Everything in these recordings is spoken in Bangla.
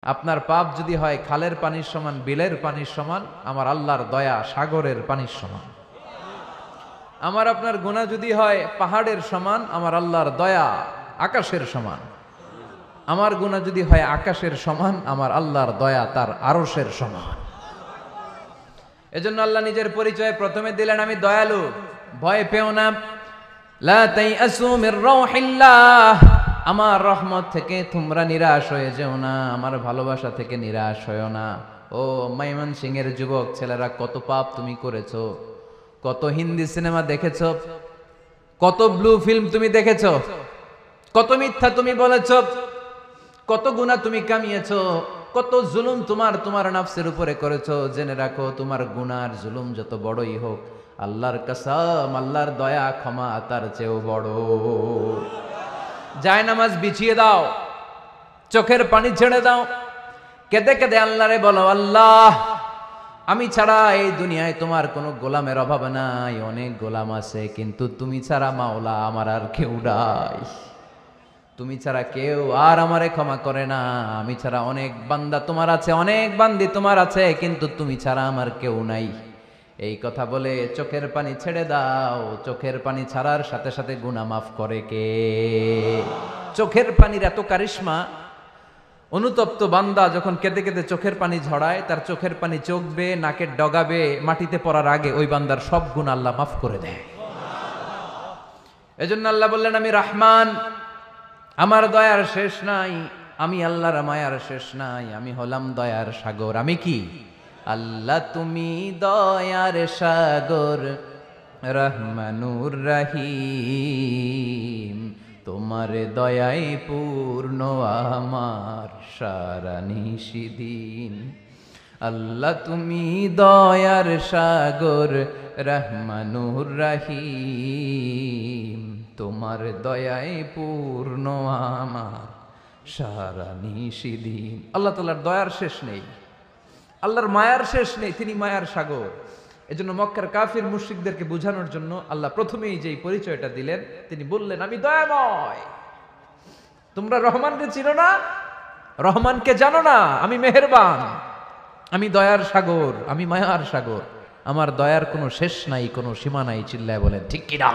আপনার পাপ যদি হয় খালের পানির সমান, বিলের পানির সমান, আমার আল্লাহর দয়া সাগরের পানির সমান। আমার আপনার গুনাহ যদি হয় পাহাড়ের সমান, আমার আল্লাহর দয়া আকাশের সমান। আমার গুনাহ যদি হয় আকাশের সমান, আমার আল্লাহর দয়া তার আরশের সমান। এজন্য আল্লাহ নিজের পরিচয় প্রথমে দিলেন, আমি দয়ালু, ভয় পেও না। লা তাইআসু মির রাউহিল্লাহ, আমার রহমত থেকে তোমরা নিরাশ হয়ে যেও না, আমার ভালোবাসা থেকে নিরাশ হয়েও না। ও ময়মনসিংহের যুবক ছেলেরা, কত পাপ তুমি করেছো, কত হিন্দি সিনেমা দেখেছো, কত ব্লু ফিল্ম তুমি দেখেছো, কত মিথ্যা তুমি বলেছো, কত গুনাহ তুমি কামিয়েছো, কত জুলুম তোমার নাফসের উপরে করেছো। জেনে রাখো, তোমার গুনার জুলুম যত বড়ই হোক, আল্লাহর কসম, আল্লাহর দয়া ক্ষমা তার চেয়েও বড়। যায় নামাজ বিছিয়ে দাও, চোখের পানি ছেড়ে দাও, কেঁদে কেঁদে আল্লাহরে বলো, আল্লাহ আমি ছাড়া এই দুনিয়ায় তোমার কোনো গোলামের অভাব নাই, অনেক গোলাম আছে, কিন্তু তুমি ছাড়া মাওলা আমার আর কেউ নাই। তুমি ছাড়া কেউ আর আমারে ক্ষমা করে না। আমি ছাড়া অনেক বান্দা তোমার আছে, অনেক বান্দি তোমার আছে, কিন্তু তুমি ছাড়া আমার কেউ নাই। এই কথা বলে চোখের পানি ছেড়ে দাও। চোখের পানি ছাড়ার সাথে সাথে গুনাহ মাফ করে কে? চোখের পানির এত কারিশমা, অনুতপ্ত বান্দা যখন কেঁদে কেঁদে চোখের পানি ঝরায়, তার চোখের পানি চোখ বেয়ে নাকের ডগাবে মাটিতে পড়ার আগে ওই বান্দার সব গুনাহ আল্লাহ মাফ করে দেয়। এজন্য আল্লাহ বললেন, আমি রহমান, আমার দয়ার শেষ নাই। আমি আল্লাহর মায়ার শেষ নাই। আমি হলাম দয়ার সাগর। আমি কি? আল্লাহ তুমি দয়ার সাগর, রহমানুর রহিম, তোমার দয়ায় পূর্ণ আমার সারা নিশিদিন। আল্লাহ তুমি দয়ার সাগর, রহমানুর রহিম, তোমার দয়ায় পূর্ণ আমার সারা নিশিদিন। আল্লাহ তাআলার দয়ার শেষ নেই, আল্লাহর মায়ার শেষ নেই, তিনি মায়ার সাগর। এজন্য মক্কার কাফির মুশরিকদেরকে বোঝানোর জন্য আল্লাহ প্রথমেই যেই পরিচয়টা দিলেন, তিনি বললেন, আমি দয়াময়। তোমরা রহমানকে চিনো না, রহমানকে জানো না, আমি মেহেরবান, আমি দয়ার সাগর, আমি মায়ার সাগর, আমার দয়ার কোনো শেষ নাই, কোনো সীমা নাই। চিল্লায় বলেন ঠিক কিনা?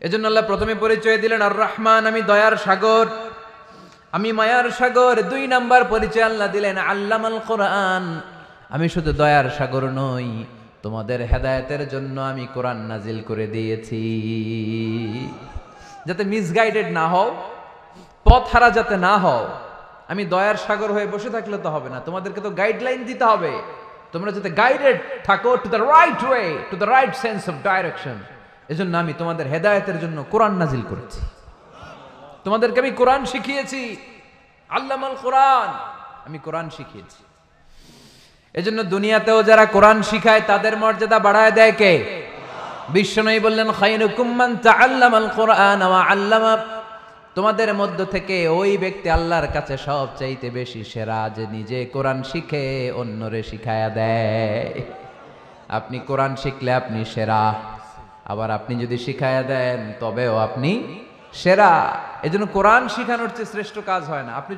এজন্য আল্লাহ প্রথমে পরিচয় দিলেন আর রহমান, আমি দয়ার সাগর, আমি মায়ার সাগর। 2 নাম্বার পরিচয় আল্লাহ দিলেন আল্লামাল কোরআন, আমি শুধু দয়ার সাগর নই, তোমাদের হেদায়েতের জন্য আমি কোরআন নাজিল করে দিয়েছি, যাতে মিসগাইডেড না হও, পথ হারা যাতে না হও। আমি দয়ার সাগর হয়ে বসে থাকলে তো হবে না, তোমাদেরকে তো গাইডলাইন দিতে হবে, তোমরা যাতে গাইডেড থাকো to the right way, to the right sense of direction. এজন্য আমি তোমাদের হেদায়েতের জন্য কোরআন নাজিল করেছি, তোমাদেরকে আমি কোরআন শিখিয়েছি। আল্লামাল কোরআন, আমি কোরআন শিখিয়েছি। এজন্য দুনিয়াতেও যারা কোরআন শিখায় তাদের মর্যাদা বাড়ায় দেয় কে? বিশ্বনবী বললেন, খায়রুকুম মান তাআল্লামাল কোরআন ওয়া আল্লামা, তোমাদের মধ্য থেকে ওই ব্যক্তি আল্লাহর কাছে সবচাইতে বেশি সেরা, যে নিজে কোরআন শিখে অন্যরে শিখায়া দেয়। আপনি কোরআন শিখলে আপনি সেরা, আবার আপনি যদি শিখায়া দেন তবেও আপনি সেরা। এজন্য কোরআন শিখানোর চেয়ে শ্রেষ্ঠ কাজ হয় না। আপনি